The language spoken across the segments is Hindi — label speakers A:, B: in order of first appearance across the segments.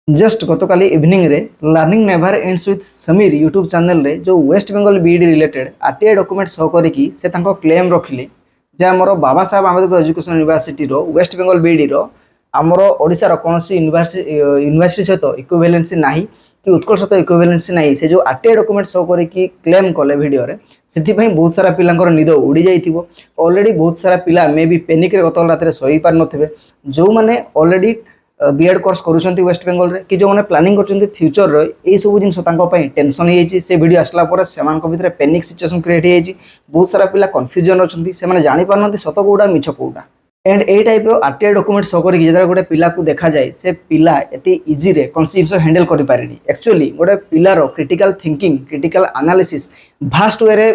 A: जस्ट गतकाली इवनिंग रे learning never ends with Sameer YouTube channel रे जो West Bengal BEd related RTI document show करिकी से तांको क्लेम रखिले जे हमर बाबा साहेब आंबेडकर एजुकेशन यूनिवर्सिटी रो वेस्ट बेंगल बीडी रो हमर ओडिसा रो कोनसी यूनिवर्सिटी सहित इक्विवेलेंसी नाही कि उत्कल सहित इक्विवेलेंसी नाही से जो आरटीआई डॉक्यूमेंट शो करिकी क्लेम कले वीडियो रे सेति पई बहुत सारा पिलांकर निद उड़ी जाइथिबो। ऑलरेडी बहुत सारा पिला मे बी पैनिक रे गतल रात रे सोई पार नथिबे जो माने ऑलरेडी बीएड कोर्स करूछंती वेस्ट बेंगल रे कि जो माने प्लानिंग करछंती फ्यूचर रे ए सब जिंस तांको पई टेंशन हे छी से वीडियो आसला पर सेमान को भीतर पैनिक सिचुएशन क्रिएट हे छी। बहुत सारा पिला कंफ्यूजन अछंती से माने जानि पारनती सत कोडा मिछ कोडा एंड ए टाइप रो आरटीआई डॉक्यूमेंट शो करी जेदा गोटे पिला को देखा जाय से पिला एते इजी रे कॉन्सेप्ट हैंडल करि पारेनी। एक्चुअली गोटे पिला रो क्रिटिकल थिंकिंग क्रिटिकल एनालिसिस भास्ट वे रे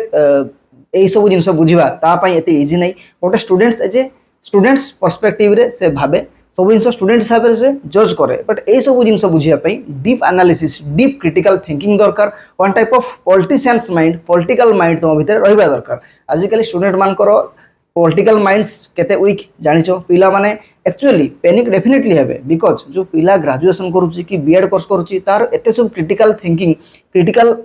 A: ए सब जिंस बुझिबा ता पई एते इजी नै। गोटे स्टूडेंट्स पर्सपेक्टिव रे से भाबे सब जिन स्टूडेंट हिसाब से जज करे बट ए सब जिन बुझापी deep analysis deep critical thinking दरकार one type of politicians mind political mind तुम भीतर रहिबा दरकार। आजिकल स्टूडेंट मानकर पॉलिटिकल माइंड्स केते वीक जानिचो पिला माने एक्चुअली पैनिक डेफिनेटली हेबे बिकॉज जो पिला ग्रेजुएशन करूची कि बीएड कोर्स करूची तार एते सब critical thinking critical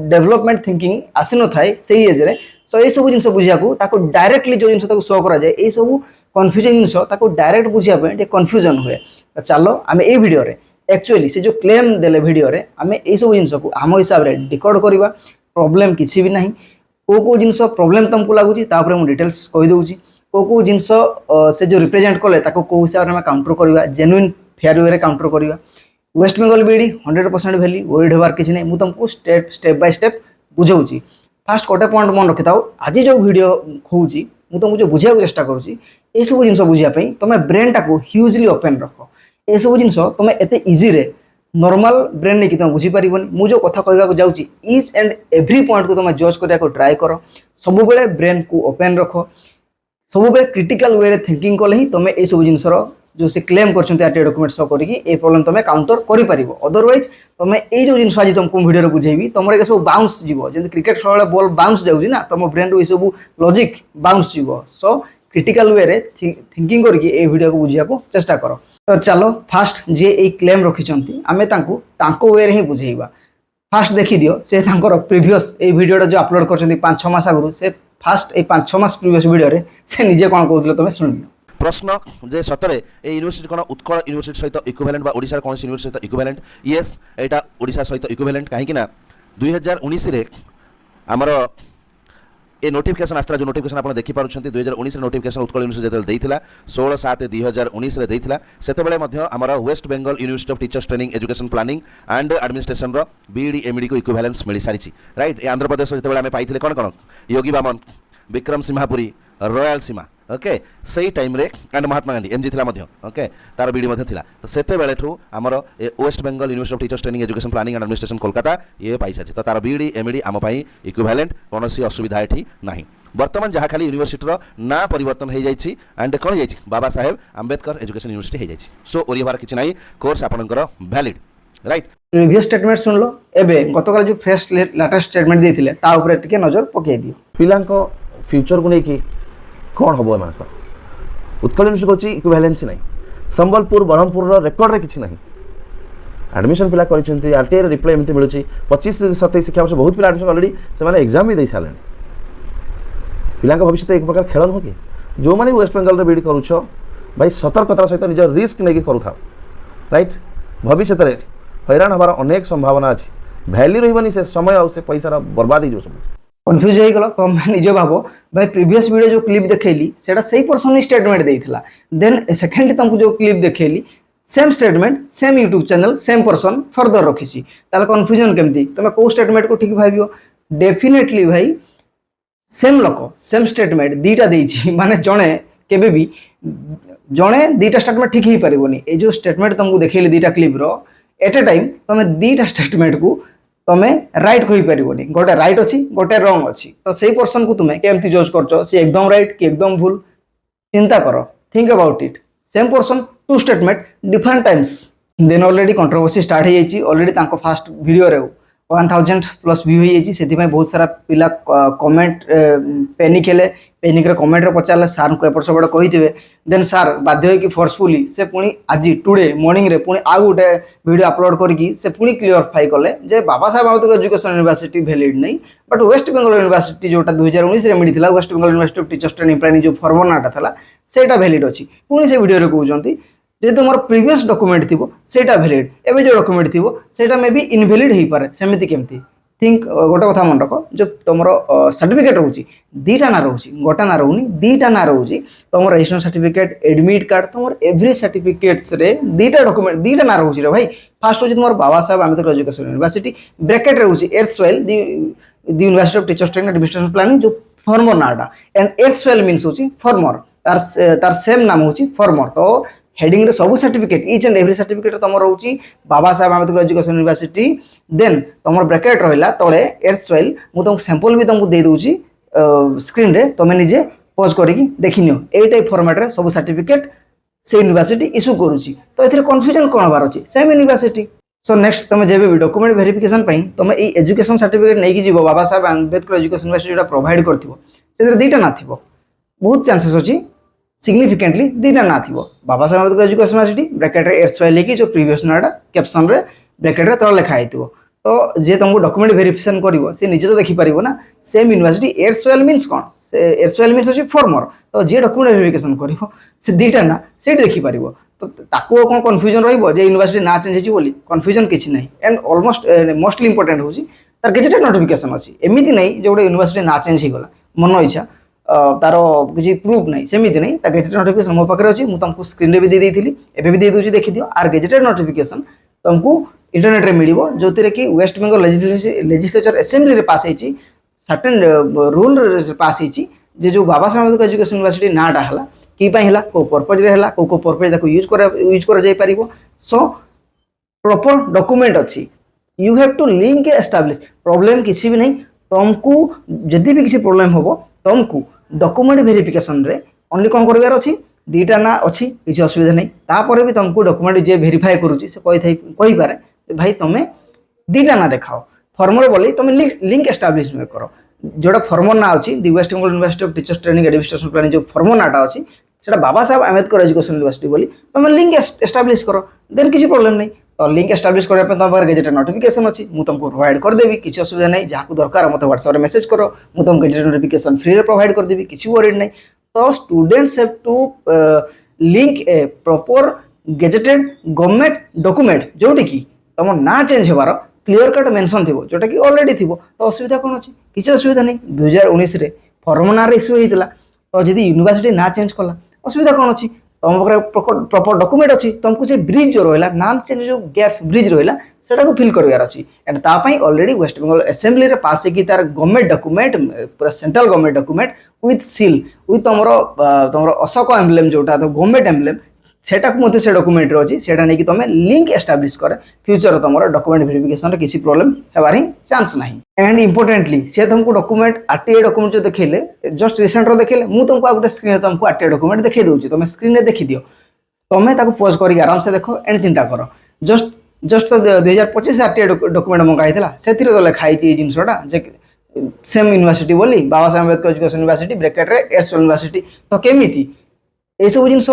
A: development thinking आसी न थाए सेही एज रे। सो ए सब जिन बुझिया को ताको डायरेक्टली जो जिन शो करा जाए ए सब कन्फ्यूजन जिनस ताको डायरेक्ट बुझापे कन्फ्यूजन हुए। तो चलो आम ए वीडियो रे एक्चुअली से जो क्लेम देले वीडियो रे आम ए सब जिनस को आम हिसाब रे डिकोड करवा प्रॉब्लम किसी भी नहीं। को जिनस प्रॉब्लम तुमको लगुच तापर मु डिटेल्स कहि दउची को जिनस से जो रिप्रेजेंट कले ताको को हिसाब रे काउंटर करवा जेन्युइन फेयर वे रे काउंटर करवा। वेस्ट बेंगल बीडी 100% वैल्यू वरीड होबार किछि नै। मु तुमको स्टेप बाय स्टेप बुझाउची। फास्ट गोटे पॉइंट मन रखि थाओ आज जो वीडियो खोउची मु तुमको जो बुझाइବାକୁ चेष्टा करूची ए सब जिनस बुझापी तुम ब्रेन टाको ह्यूजली ओपन रख। ए सब जिनस तुम एते इजी रे नॉर्मल ब्रेन नहीं कि तुम बुझी पारिबनी। मु जो कथा कहबाक जाउची ईच एंड एवरी पॉइंट को तुम जज करिया को ट्राई कर। सब बेले ब्रेन को ओपन रख सब बेले क्रिटिकल वे रे थिंकिंग कले ही तुम ए सब जिनसर जो से क्लेम करछन्ते आरटीआई डॉक्यूमेंट शो करिकी ए प्रॉब्लम तुम काउंटर करि पारिबो। अदरवाइज तुम ए जो जिनस आज तुमको वीडियो रे बुझेबी तुमरे के सब बाउंस जीवो जे क्रिकेट खेल बॉल बाउंस जाउची ना तुम ब्रेन रो ए सब लॉजिक बाउंस जीवो। सो क्रिटिकल वे रे थिंकिंग करके ए वीडियो को बुझिया को चेष्टा करो। तो चलो फास्ट जे ए क्लेम रखिचंती आमे तांको वे रे ही बुझेइबा। फास्ट देखि दियो से तांकर प्रीवियस ए वीडियो जो अपलोड करचंती 5-6 मास आगु से फास्ट ए 5-6 मास प्रीवियस वीडियो रे से निजे कोन कहउतले तमे सुनियो।
B: प्रश्न जे सतरे ए यूनिवर्सिटी कोन उत्कल यूनिवर्सिटी सहित इक्विवेलेंट बा ओडिसा कोन यूनिवर्सिटी सहित इक्विवेलेंट। यस एटा ओडिसा सहित इक्विवेलेंट काहे कि ना 2019 रे हमर ए नोटिफिकेशन आस्था जो नोटिफिकेशन आप देखि पारुछंती 2019 नोटिफिकेशन उत्कल यूनिवर्सिटी जेतल देइथिला 16/7/2019 रे देइथिला सेतेबेले मध्ये हमर West Bengal university of teachers training education planning and administration रो बीडी एमडी को इक्विवेलेंस मिली सारिछि राइट। ए आंध्र प्रदेश जेतेबेले हमें पाइथिले कोन योगी वामन विक्रम सिंहापुरी रॉयल सीमा ओके सही टाइम रे एंड महात्मा गांधी एमजी थिला मध्ये ओके तार बीडी मध्ये थिला। तो सेते बेले ठू हमर West Bengal university of teachers training education planning and administration Kolkata ये पाई साछि। तो तार बीडी एमडी आम पई इक्विवेलेंट कोनोसी असुविधा एठी नाही। वर्तमान जहाँ खाली यूनिवर्सिटी रो ना परिवर्तन हो जाइछि एंड कोन जाइछि बाबा साहेब आंबेडकर एजुकेशन यूनिवर्सिटी हो जाइछि। सो ओरियबार किछि नाही कोर्स आपनकर वैलिड राइट।
A: प्रीवियस स्टेटमेंट सुन लो एबे गतकाल जो फ्रेश लेटेस्ट स्टेटमेंट देथिले ता ऊपर टिके नजर पके दियो।
C: पिलांको फ्यूचर को लेकिन कौन हम एम उत्कल यूनिवर्सिटी कौच इक्विवेलेंसी ना संबलपुर ब्रह्मपुर रेकर्ड रे किसी ना एडमिशन पिला कर आरटीआई रिप्लाई एमती मिलूँ 25-27 शिक्षा वर्ष बहुत पिला एडमिशन अलरेडी से एग्जाम भी दे सारे पिला भविष्य एक प्रकार खेल नुह कि जो मैंने वेस्ट बेंगल बीडी करुछ भाई सतर्कतार सहित निज रिस्क नहीं करूँ राइट। भविष्य में हैरान हबार अनेक संभावना अच्छी वैल्यू रही से समय और से पैसा बर्बाद हो सब
A: कन्फ्यूज हो गल। तुम निजे भाव भाई प्रीवियस वीडियो जो क्लिप देखली सेटा सही पर्सन स्टेटमेंट देइथिला देन सेकंड तुमको जो क्लिप देखली same statement same YouTube channel same person further रखिसी ताले कन्फ्यूजन केमती तुम को स्टेटमेंट को ठीक भाबियो। डेफिनेटली भाई सेम लोक सेम स्टेटमेंट दीटा देइछि माने जणे केबे भी जणे दीटा स्टेटमेंट ठीक ही परिबोनी। ए जो स्टेटमेंट तुमको देखली दीटा क्लिप रो एट ए टाइम तुम दीटा स्टेटमेंट को तुम राइट कहि परिबोनी गोटे राइट अच्छी गोटे रॉन्ग अच्छी। तो सही पर्सन को तुम्हें केमती जज करछ सी एकदम राइट कि एकदम भूल चिंता करो think about it. Same person two statement different times then already controversy start हो जाइए। ऑलरेडी तांको फास्ट वीडियो रे 1000+ व्यू हो से बहुत सारा पिला कमेंट पैनिक हेले पैनिक कमेंट पचारे सार को एपट सेपट कही देन सार बाध्य कि फोर्सफुली से पुणी आज टुडे मॉर्निंग रे पुणी आउ गोटे वीडियो अपलोड करके से पुणी क्लीयरफाई कले जे Baba Saheb Ambedkar education university valid नहीं बट वेस्ट बेंगल यूनिवर्सिटी जोटा 2019 रे मिलता West Bengal university of teachers training planning जो फॉर्मूलाटा था सेटा वैलिड अच्छी पुणी से वीडियो कहते जेहेतु मोर प्रीवियस डॉक्यूमेंट थी सेटा वैलिड एवं जो डॉक्यूमेंट थी सेटा मे भी इनवैलिड हो पारे सेमती केमती थिंक गोटे कथा मन रख जो तुम सर्टिफिकेट रोचे दीटा ना रोचे गोटा ना रोनी दीटा ना रोचे तुम रजिस्ट्रेशन सर्टिफिकेट एडमिट कार्ड तुम एवरी सर्टिफिकेट्स रे दीटा डॉक्यूमेंट दीटा ना रोचे रे भाई फास्ट हो तुम Baba Saheb Ambedkar education university bracket रोचे erstwhile the university of teachers training administration planning जो फॉर्मर नाटा एंड एर्थवेल मीन्स होची फॉर्मर तार सेम नाम होची फॉर्मर तो हेडिंग रे सब certificate each and every certificate तुम रोची Baba Saheb Ambedkar education university then तुम ब्रैकेट रहा तले एर्थवेल मुझे तुमको सैंपल भी तुमको दे दूची स्क्रीन रे तुम निजे पॉज करके देखि नियो ए टाइप फॉर्मेट रे सब सर्टिफिकेट से यूनिवर्सिटी इश्यू करूची तो एथिरे कंफ्यूजन कोन बार अछि सेम यूनिवर्सिटी सो नेक्स्ट तुम जब भी डॉक्यूमेंट वेरिफिकेशन पई तुम ए एजुकेशन सर्टिफिकेट नहीं कि जीवो बाबा साहेब आम्बेडकर एजुकेशन यूनिवर्सिटी जोटा प्रोवाइड करथिबो से दीटा ना थिबो बहुत चांसेस अछि सिग्निफिकेंटली दीटा ना थी Baba Saheb Ambedkar education university bracket एर्थवेल लिखी जो प्रीवियस नाटा कैप्शन रे ब्रैकेट रे तल लिखा होइतिबो तो जे तुमको डॉक्यूमेंट वेरिफिकेशन करिवो से निजे तो देखि परिवो ना सेम यूनिवर्सिटी एर्थवेल मीन्स कोन से एर्थवेल मीन्स अछि फॉर्मर तो जे डॉक्यूमेंट वेरिफिकेशन करिवो से दीटा ना से देखि परिवो तो ताको कोन कंफ्यूजन रहइबो जे यूनिवर्सिटी ना चेंज हेछि बोली कंफ्यूजन किछि नै एंड ऑलमोस्ट मोस्टली इंपोर्टेंट होछि तार गेजेटेड नोटिफिकेशन अछि एमिति नै जे गोटे यूनिवर्सिटी ना चेंज हिगला मन इच्छा तार किसी प्रूफ नहीं सेमती नहीं गेजेटेड नोटिफिकेशन मो पाखे अच्छी मुझे तुमको स्क्रीन भी दे देती एवं भी दे दूसरी देखी आर गेजेटेड नोटिफिकेशन तुमको इंटरनेट रे मिलिबो जोतिर कि वेस्ट बेंगल लेजिस्लेचर असेंबली रे पास होती सर्टेन रूल पास होती जो बाबा साहेब आम्बेडकर एजुकेशन यूनिवर्सिटी नाटा है कि को पर्पज रे है को पर्पज यूज कर जाई पारिबो सो प्रॉपर डॉक्यूमेंट अच्छी you have to link establish problem किसी भी नहीं तुमको जदि भी किसी प्रॉब्लम होबो तुमको डॉक्यूमेंट वेरिफिकेशन रे ओनली कौन करबार अच्छी दीटा ना अच्छी किसी असुविधा नहीं तापर भी तुमको डॉक्यूमेंट जे वेरीफाई करुच्ची से कही पारे भाई तुम्हें दीटा ना देखाओ फॉर्मर बोली तुम लिंक एस्टाब्लिश कर जोटा फॉर्मर ना अच्छी दि West Bengal university of teachers training administration planning जो फॉर्मर नाटा अच्छी से बाबा साहेब आम्बेडकर एजुकेशन यूनिवर्सिटी बोली तुम लिंक एस्टाब्लिश कर देन किसी प्रॉब्लम नहीं तो लिंक एस्टाब्लिश करने तुम पाखे गेजेटेड नोटिफिकेशन अच्छी मुझे तुमको प्रोवाइड करदेवी किसी असुविधा नहीं जहाँ दरकार मतलब व्हाट्सएप मेसेज करो मुझे तुमको गेजेटेड नोटिफिकेशन फ्री प्रोवाइड करदेवी किसी वरीड नहीं तो students have to link a proper gazetted government document जोटी कि तुम ना चेंज होबार क्लियर कट मेंशन थी जोटा कि ऑलरेडी थी तो असुविधा कौन अच्छी किसी असुविधा नहीं 2019 रे फॉर्मूला इश्यू होता तो जब यूनिवर्सिटी ना चेंज कला असुविधा कौन अच्छी तुम प्रॉपर डॉक्यूमेंट अच्छी तुमको से ब्रिज जो रहा नाम चेंज जो गैप ब्रिज रहा सेटा को फिल करार अच्छी एंड तापाई ऑलरेडी वेस्ट बेंगल असेंबली रे पास होगी तार गवर्नमेंट डॉक्यूमेंट पूरा central government document with seal with तुम अशोक एम्ब्लेम जोटा तो गवर्नमेंट एम्ब्लेम सेटा को से डॉक्यूमेंट अच्छी सेटा नहीं कि तुम लिंक एस्टाब्लिश करे फ्यूचर तुम डॉक्यूमेंट वेरिफिकेशन रे किसी प्रॉब्लम हेबार ही चांस नहीं एंड इंपोर्टेंटली से तुमको डॉक्यूमेंट आरटीआई डॉक्यूमेंट जो देखले जस्ट रिसेंट रो देखले मु तुमको गोटे स्क्रीन तुमको आरटीआई डॉक्यूमेंट देखै दूची तुम स्क्रीन रे देखि दियो तुम ताको पॉज करके आराम से देखो एंड चिंता करो जस्ट तो 2025 आरटीआई डॉक्यूमेंट मंगाई से तो लिखाई जिनसटा जे सेम यूनिवर्सिटी बोली बाबा Saheb Ambedkar education university bracket रे एर्थवेल यूनिवर्सिटी तो केमिति ए सब जिनस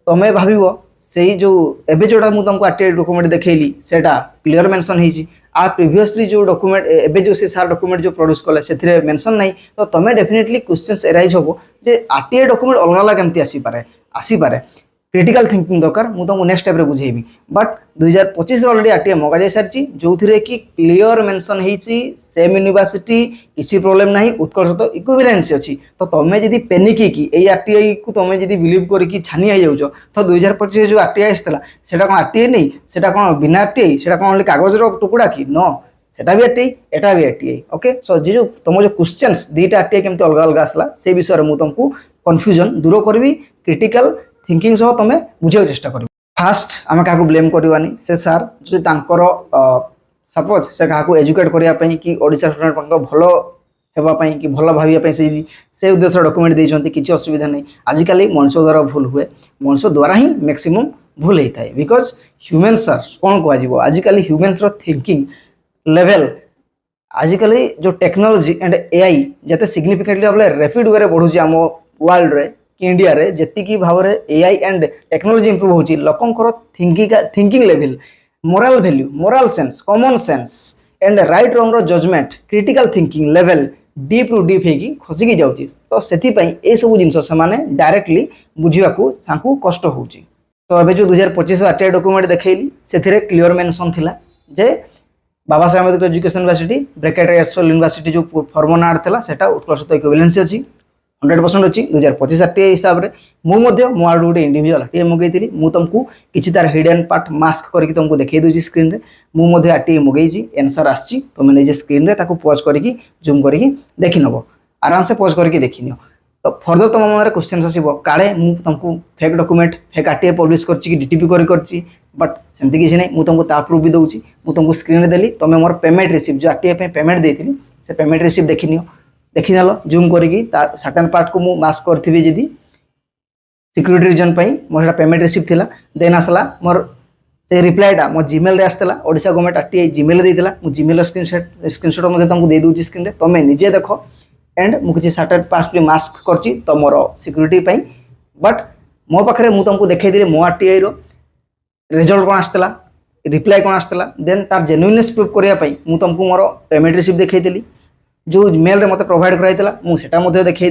A: तुम्हें भाव से जो एबे जोटा मुझे तुमको आरटीआई डॉक्यूमेंट देखली सेटा क्लियर मेंशन होती आ प्रीवियसली जो डॉक्यूमेंट एबे जो से सार डॉक्यूमेंट जो प्रोड्यूस कले से मेंशन नहीं तो तुम्हें डेफिनेटली क्वेश्चंस एराइज होबो जे आरटीआई डॉक्यूमेंट अलग अलग केमती आसीपारे क्रिटिकल थिंकिंग दरकार मुझे तुमको नेक्स्ट स्टेप रे बुझेबी बट 2025 ऑलरेडी आरटीआई मगा जाई सारची जो कि क्लियर मेंशन होती सेम यूनिवर्सिटी किसी प्रॉब्लम नहीं उत्कर्ष तो इक्विवेलेंसी अच्छी तो तुम्हें जब पेनिकी की ए आरटीआई को तुम्हें जब बिलीव करके छानी हो जाओ तो 2025 जो आरटीआई आसला सेटा कौन आरटीआई नहीं सेटा कौन बिना आरटीआई सेटा कौन कागज टुकड़ा कि न सेटा भी आरटीआई एटा भी आरटीआई ओके सो जो तुम जो क्वेश्चंस दुईटा आरटीआई केमती अलग अलग आसला से विषय में तुमको कन्फ्यूजन दूर करी क्रिटिकल थिंकिंग सह तुम बुझे चेष्टा कर फास्ट आम क्या ब्लेम करवानी से सार जो सपोज से क्या एजुकेट करने कि ओडिशा स्टूडेंट भल होगापी कि भल भाई से उद्देश्य डॉक्यूमेंट देते किसी असुविधा नहीं आजिकल मनुष्य द्वारा भूल हुए मनुष्य द्वारा ही मैक्सिमम भूल होता है बिकज ह्यूमेन्स आर कौन कह आजिकल ह्यूमेन्स थिंकिंग लेवल आजिकल जो टेक्नोलोजी एंड एआई जते सिग्निफिकेंटली भाव रैपिड वे बढ़ुची आम वर्ल्ड रे कि इंडिया रे जति भाव में एआई एंड टेक्नोलोजी इंप्रूव होची लोकंकर thinking level moral value moral sense common sense and right wrong रो judgement critical thinking level deep रु डीप होगी खसिकी जाऊँगी तो से सब जिन से डायरेक्टली बुझाक कष्ट हो तो अभी जो 2025 आरटीआई डॉक्यूमेंट देखली से क्लियर मेंशन थिला जे Baba Saheb Ambedkar education university bracket SL university जो फॉर्म नाम था सेटा उत्कर्ष सहित इक्विवेलेंसी अच्छी 100% अच्छी 2025 आरटीआई हिसाब से मुझे मो आड़ गोटे इंडिविजुअल आरटीआई मगैली तुमको किसी तार हिडन पार्ट मास्क करके तुमको देखई दूसरी स्क्रीन रे मुझे आरटीआई मगैची आंसर आसी तुम निजे स्क्रीन रे ताको पॉज करके जूम करके देखी नब आराम से पॉज करके देखी नियो तो फर्दर तुम मन क्वेश्चन आसो काले तुमको fake document fake RTI publish करछि डीटीपी कर बट सेमती किसी नहीं मुझे तुमको ता प्रूफ भी दूसरी मुझे तुमको स्क्रीन देली तुम मोर पेमेंट रिसीव जो आरटीआई पेमेंट देती से पेमेंट रिसीव देखी नियो देखी नेल जूम करके सर्टेन पार्ट को मुझे मास्क करी जी सिक्यूरीटी रीजन मोर पेमेंट रिसीव थिला देन आसला मोर से रिप्लाईटा मो जीमेल रे आसला ओडिशा गवर्नमेंट आरटीआई जीमेल देइतिला मु जीमेल स्क्रीनशॉट मते तुमको दे दूची स्क्रीन रे तुम निजे देख एंड मुझे सर्टेन पार्ट मास्क करछि तो मोर सिक्यूरीटी बट मो पाखे मुझे तुमको देखई मो आरटीआई रो रिजल्ट कौन आसला रिप्लाई कौन आसला देन तार जेन्युइननेस प्रूफ करने मुझे तुमको मोर पेमेंट रिसीव देखई जो मेल रे मते प्रोवाइड कराइला मुझे देखई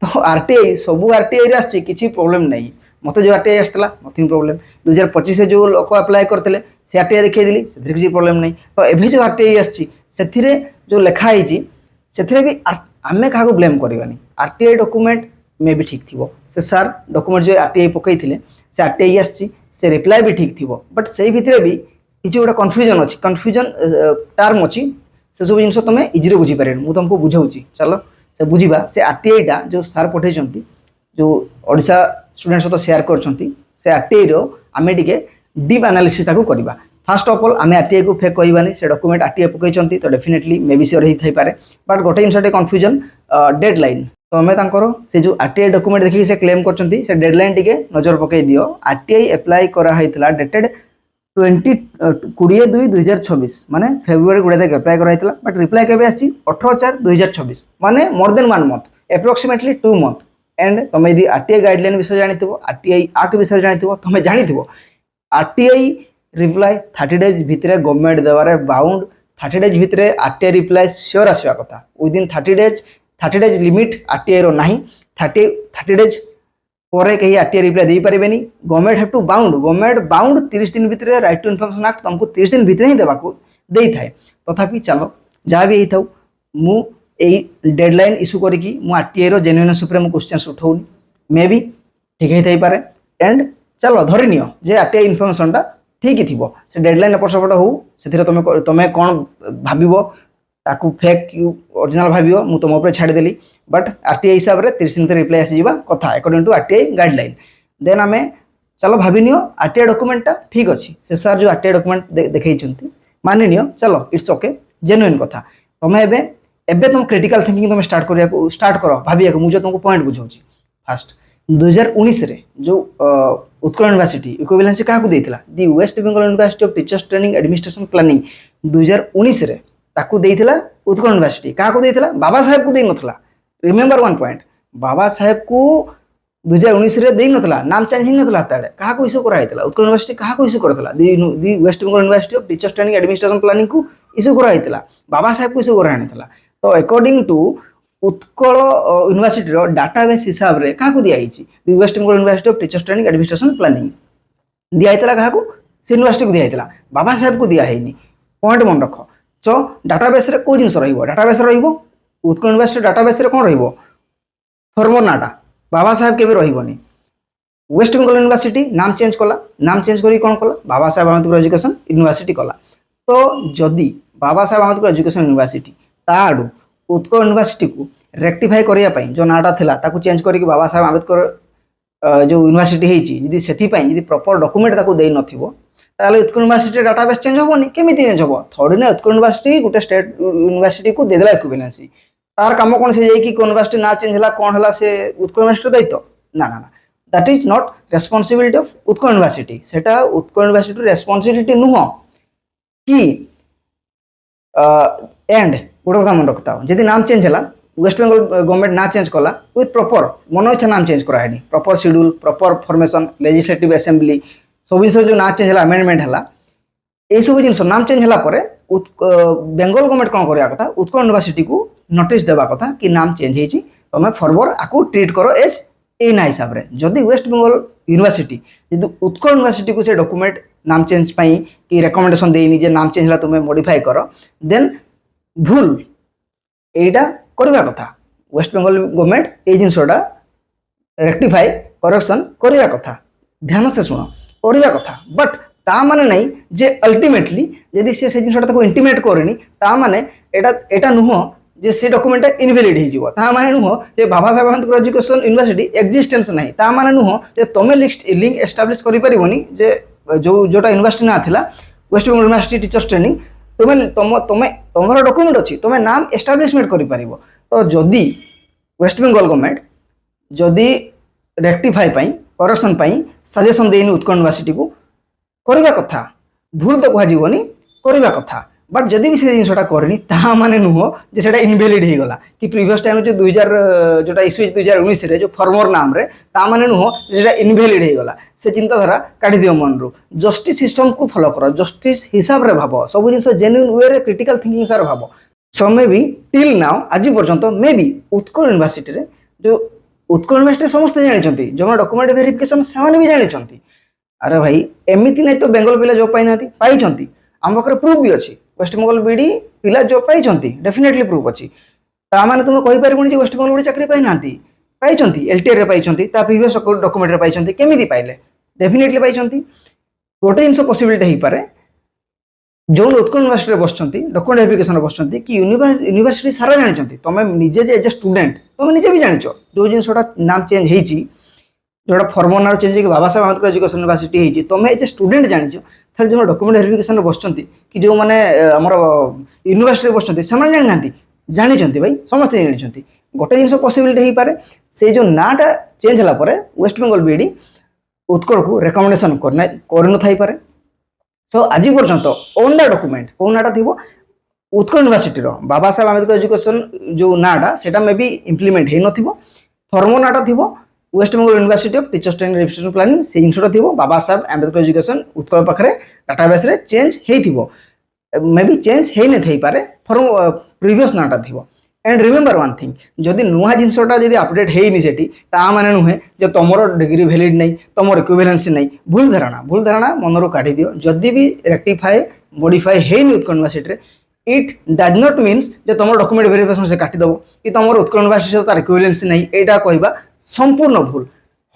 A: तो आरटीआई सब आरटीआई रे आछि किछि प्रॉब्लम नहीं मते जो आरटीआई आसला नथिंग प्रॉब्लम 2025 से जो लोक अप्लाई करते से आरटीआई देखई से किसी प्रॉब्लम नहीं तो एभे जो आरटीआई आछि सेथिरे जो लिखाई से भी आमे क्या ब्लेम करवानी आरटीआई डॉक्यूमेंट मे भी ठीक थी से सार डॉक्यूमेंट जो आरटीआई पकई से आरटीआई आछि से रिप्लाई भी ठीक थी बट से भितर भी किसी गोटे कन्फ्यूजन अच्छी कन्फ्यूजन टर्म अच्छी से सब जिन तुम इजिली बुझीपारे मुझे तुमको बुझाऊँगी चलो से बुझा से आरटीआईटा जो सार पठे जो ओडिशा स्टूडेंट सहित शेयर कर आरटीआई आम टे डीप एनालिसिस करवा फास्ट ऑफ ऑल आम आरटीआई को फेक कहबानी से डॉक्यूमेंट आरटीआई पकई तो डेफिनेटली मे बी श्योर होता है बट गोटे जिन कन्फ्यूजन डेडलाइन तो आम से जो आरटीआई डॉक्यूमेंट देखिए से क्लेम कर डेडलाइन टी नजर पकई दियो आरटीआई एप्लाई कराइला डेटेड 20/2/2026 माने फेब्रुआरी 20 तक एप्लाई कराइला बट रिप्लाई केबे आसी 18/4/2026 माने more than 1 month approximately 2 month and तुम यदि आरटीआई गाइडलाइन विषय जानिथिबो आरटीआई एक्ट विषय जानिथिबो तुम जानिथिबो आरटीआई रिप्लाई 30 डेज भितरे गवर्नमेंट देवारे बाउंड 30 डेज भितरे आरटीआई रिप्लाई श्योर आसवा कथा विदिन 30 डेज लिमिट आरटीआई रो नाही 30 डेज पर कहीं आरटीआई रिप्लाई दे पारे government have to government bound 30 दिन भितर राइट टू इनफॉरमेशन एक्ट तुमको 30 दिन भितर ही देवा दे थाए तथापि चलो जहाँ भी था मु डेडलाइन इश्यू करके आरटीआई रो जेन्युइननेस उपर मु क्वेश्चंस उठाउनी मे बी ठीक ही पारे एंड चलो धरी नियो जे आरटीआई इनफॉरमेशनटा ठीक ही थी से डेडलाइन एपट सेपट हो से तुम कौन भाव ताकू फेक ओरिजिनल भाव मु तुम उपर छाड़देली बट आरटीआई हिसाब से 30 दिन रिप्लाई आसीजा कथा according to RTI guideline then आम चलो भावी नियो आरटीआई डॉक्यूमेंटा ठीक अच्छी से सार जो आरटीआई डॉक्यूमेंट देखई मानि नियो चलो इट्स ओके जेन्युइन कथा तुम एबे तुम क्रिटिकल थिंकिंग तुम स्टार्ट कर भाविया मुझे तुमको पॉइंट बुझाऊँ फास्ट 2019 रे जो उत्कल यूनिवर्सिटी इक्विवेलेंसी क्या देता दि West Bengal university of teachers training administration planning 2019 रे ताकू देइथिला उत्कल यूनिवर्सिटी क्या देइथिला बाबा साहेब को देई नथला रिमेंबर वन पॉइंट बाबा साहेब को 2019 रे देई नथला नाम चेंज ही नथला ताडे क्या इश्यू कराइथिला उत्कल यूनिवर्सिटी क्या इश्यू करथला the West Bengal university of teachers training administration planning को इश्यू कराइथिला बाबा साहेब को इश्यू कराइथिला तो अकॉर्डिंग टू उत्कल यूनिवर्सिटी रो डाटाबेस हिसाब रे क्या दिखाई the West Bengal university of teachers training administration planning दिखाई क्या से यूनिवर्सिटी को दिखाई बाबा साहेब को दिखाई पॉइंट मन रख सो डाटाबेस रे को जिनस डाटाबेस उत्कल यूनिवर्सिटी डाटाबेस रे कौन फॉर्मर नाटा बाबा साहेब के रही वेस्ट बेंगल यूनिवर्सिटी नाम चेंज कला नाम चेंज करी कौन कला बाबा साहेब आम्बेडकर एजुकेशन यूनिवर्सिटी कला तो जदि बाबा साहेब आम्बेडकर एजुकेशन यूनिवर्सिटी ताड़ू उत्कल यूनिवर्सिटी को रेक्टिफाई करने जो नाटा था ताकू चेंज करके बाबा साहेब आम्बेडकर जो यूनिवर्सिटी होती से प्रॉपर डॉक्यूमेंट ताकू दे नथिबो ताले उत्कल यूनिवर्सिटी डाटाबेस चेंज होनी केमी चेंज हम थोड़ी ना उत्कल यूनिवर्सिटी गोटे स्टेट यूनिवर्सिटी को देदेला इक्विवेलेंसी तार काम कौन से यूनिवर्सिटी ना चेंज है कौन है से उत्कल यूनिवर्सिटी दायित्व ना ना ना that is not responsibility of Utkal university सेटा उत्कल यूनिवर्सिटी रेस्पॉन्सिबिलिटी नुह कि एंड गोटे कथा मन रखता जदि नाम चेंज है वेस्ट बेंगल गवर्नमेंट ना चेंज कला विथ प्रॉपर मन इच्छा नाम चेंज कराएनी proper schedule proper formation legislative assembly सब जिन जो ना चेंज है अमेंडमेंट है ये सब जिन नाम चेंज है बेंगल गवर्नमेंट कौन करवा कथा उत्कल यूनिवर्सिटी को नोटिस देवा कथा कि नाम चेंज होती तुम फॉरवर्ड आपको ट्रीट करो एज एना हिसाब से जदि वेस्ट बेंगल यूनिवर्सिटी यदि उत्कल यूनिवर्सिटी को से डॉक्यूमेंट नाम चेंज पाई कि रेकमेंडेशन देनी जे नाम चेंज है तुम्हें मॉडिफाई करो देन भूल एटा करवा कथा वेस्ट बेंगल गवर्नमेंट ये जिनसटा रेक्टिफाई करेक्शन करवा कथा ध्यान से शुण करवा कथा बट ता माने नहीं जे अल्टीमेटली यदि से जिनसटा इंटीमेट करनी ता माने एटा नुह जे से डॉक्यूमेंट इनवैलिड हो जीवो ता माने नुह जे Baba Saheb Ambedkar education university existence नहीं ता माने नुह जे तमे लिंक एस्टाब्लिश करि परिबोनी जे जोटा यूनिवर्सिटी ना थिला West Bengal university teachers training तुम्हारा डॉक्यूमेंट अच्छी तुम्हें नाम एस्टाब्लिशमेंट कर पारिबो तो जदि वेस्ट बेंगल गवर्नमेंट जदि रेक्टिफाई पाई करेक्शन पाई सजेशन देनी उत्कल यूनिवर्सिटी को करवा कथा भूल तो कहनी करवा कथा बट जदि भी से जिनटा करनी ता माने नुह जे सेटा इनवैलिड हो गला कि प्रीवियस टाइम जो 2000 जोटा इश्यू 2019 रे जो फॉर्मर नाम रे ता माने नुह जे सेटा इनवैलिड हो गला से चिंताधारा काटी दियो मन रू जस्टिस सिस्टम को फॉलो करो जस्टिस हिसाब रे भाबो सब जिन जेन्युइन वे रे क्रिटिकल थिंकिंग सार भाबो सो मे बी टिल नाउ आज पर्यंत मे बी उत्कल यूनिवर्सिटी रे जो उत्कल यूनिवर्सिटी समस्त जानी जो डॉक्यूमेंट वेरिफिकेशन से भी जानी अरे भाई एमती नहीं तो बेंगल पिला जॉब पाई पाई आम पाखे प्रूफ भी अच्छी वेस्ट बेंगल बीडी पिला जॉब पाई डेफिनेटली प्रूफ अच्छी ताने तुम कही पार वेस्ट बेंगल बीडी चाकरी पाई एलटीआर रे पाई प्रीवियस डॉक्यूमेंट रे पाई केमी पाइले डेफिनेटली पाई गोटे जिन पॉसिबिलिटी हो पारे जो उत्कल यूनिवर्सिटी बस डॉक्यूमेंट वेरिफिकेशन बस कि यूनिवर्सिटी सारा जानी तुम निजे एज ए स्टूडेंट तुम निजे भी जान जो जिनसा नाम चेंज होती जोटा फॉर्मर नाम चेंज हो बाबा साहेब आंबेडकर एजुकेशन यूनिवर्सिटी होती तुम एज ए स्टूडेंट जान थाले जो डॉक्यूमेंट वेरिफिकेशन बस कि जो मैंने आमर यूनिवर्सिटी बस से जानी भाई समस्ते जानी गोटे जिन पॉसिबिलिटी हो पारे से जो नाटा चेंज है वेस्ट बेंगल बीडी उत्कल को रेकमेंडेशन कर पारे सो आज पर्यंत ओन द डॉक्यूमेंट कौ नाटा थी उत्कल यूनिवर्सिटी बाबा साहेब आंबेडकर एजुकेशन जो नाटा से मे बी इम्प्लीमेंट हो न फॉर्मर नाटा थी West Bengal university of teachers training registration planning से जिनसा थी बाबा साहेब आंबेडकर एजुकेशन उत्कल पाखे डाटाबेस रे चेंज हो मे बी चेंज हो नहीं पारे फॉर्म प्रीवियस नाटा थी एंड रिमेंबर वन थिंग जदि नुआ जिनसा जब अपडेट होनी सेठी ता माने नुहे जो तुम डिग्री वैलिड नहीं तुम इक्विवेलेंसी नहीं भूल धारणा मनरू काढ़ी दियो जदि भी रेक्टिफाई मॉडिफाई होनी Utkal university it does not means जो तुम डॉक्यूमेंट वेरिफिकेशन से काटिदेव कि तुम उत्कल यूनिवर्सिटी तार इक्विवेलेंसी नहीं यहाँ कहवा संपूर्ण भूल